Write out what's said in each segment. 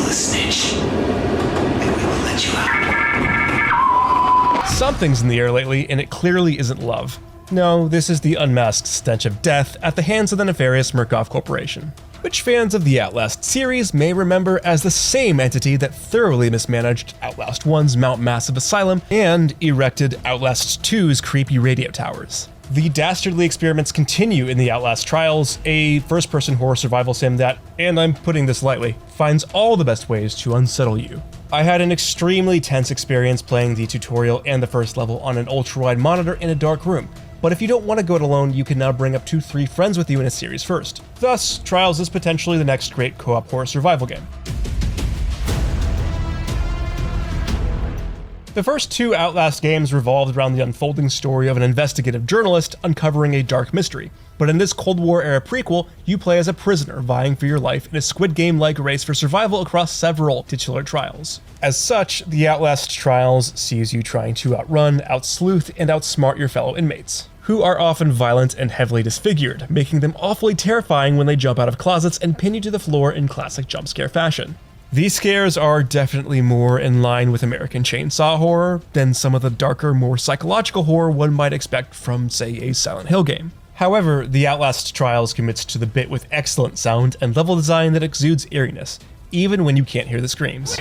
a snitch, and we will let you out. Something's in the air lately, and it clearly isn't love. No, this is the unmasked stench of death at the hands of the nefarious Murkoff Corporation, which fans of the Outlast series may remember as the same entity that thoroughly mismanaged Outlast 1's Mount Massive Asylum and erected Outlast 2's creepy radio towers. The dastardly experiments continue in the Outlast Trials, a first-person horror survival sim that, and I'm putting this lightly, finds all the best ways to unsettle you. I had an extremely tense experience playing the tutorial and the first level on an ultra-wide monitor in a dark room, but if you don't want to go it alone, you can now bring up 2-3 friends with you in a series first. Thus, Trials is potentially the next great co-op horror survival game. The first 2 Outlast games revolved around the unfolding story of an investigative journalist uncovering a dark mystery, but in this Cold War-era prequel, you play as a prisoner vying for your life in a Squid Game-like race for survival across several titular trials. As such, the Outlast Trials sees you trying to outrun, outsleuth, and outsmart your fellow inmates, who are often violent and heavily disfigured, making them awfully terrifying when they jump out of closets and pin you to the floor in classic jump scare fashion. These scares are definitely more in line with American Chainsaw horror than some of the darker, more psychological horror one might expect from, say, a Silent Hill game. However, the Outlast Trials commits to the bit with excellent sound and level design that exudes eeriness, even when you can't hear the screams.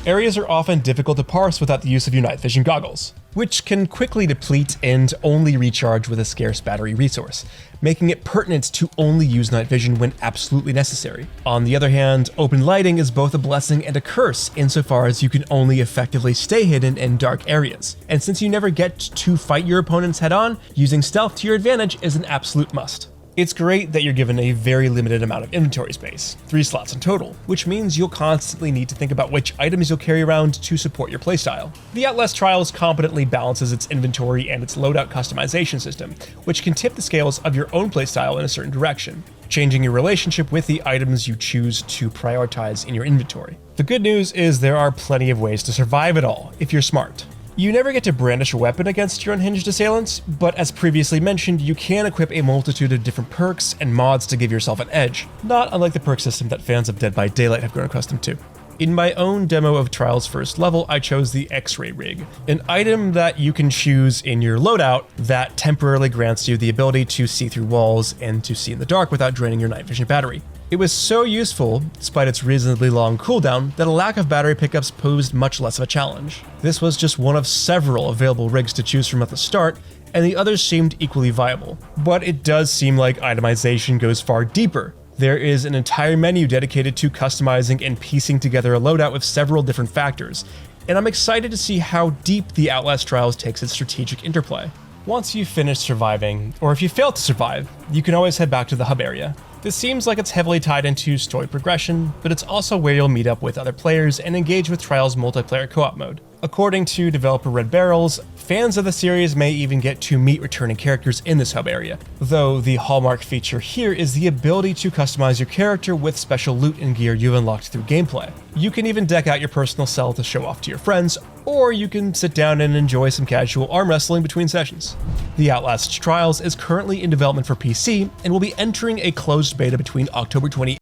Areas are often difficult to parse without the use of your night vision goggles, which can quickly deplete and only recharge with a scarce battery resource, making it pertinent to only use night vision when absolutely necessary. On the other hand, open lighting is both a blessing and a curse insofar as you can only effectively stay hidden in dark areas, and since you never get to fight your opponents head-on, using stealth to your advantage is an absolute must. It's great that you're given a very limited amount of inventory space, 3 slots in total, which means you'll constantly need to think about which items you'll carry around to support your playstyle. The Outlast Trials competently balances its inventory and its loadout customization system, which can tip the scales of your own playstyle in a certain direction, changing your relationship with the items you choose to prioritize in your inventory. The good news is there are plenty of ways to survive it all, if you're smart. You never get to brandish a weapon against your unhinged assailants, but as previously mentioned, you can equip a multitude of different perks and mods to give yourself an edge, not unlike the perk system that fans of Dead by Daylight have grown accustomed to. In my own demo of Trials' first level, I chose the X-Ray Rig, an item that you can choose in your loadout that temporarily grants you the ability to see through walls and to see in the dark without draining your night vision battery. It was so useful, despite its reasonably long cooldown, that a lack of battery pickups posed much less of a challenge. This was just one of several available rigs to choose from at the start, and the others seemed equally viable. But it does seem like itemization goes far deeper. There is an entire menu dedicated to customizing and piecing together a loadout with several different factors, and I'm excited to see how deep the Outlast Trials takes its strategic interplay. Once you've finished surviving, or if you fail to survive, you can always head back to the hub area. This seems like it's heavily tied into story progression, but it's also where you'll meet up with other players and engage with Trials' multiplayer co-op mode. According to developer Red Barrels, fans of the series may even get to meet returning characters in this hub area, though the hallmark feature here is the ability to customize your character with special loot and gear you've unlocked through gameplay. You can even deck out your personal cell to show off to your friends, or you can sit down and enjoy some casual arm wrestling between sessions. The Outlast Trials is currently in development for PC and will be entering a closed beta between October 28th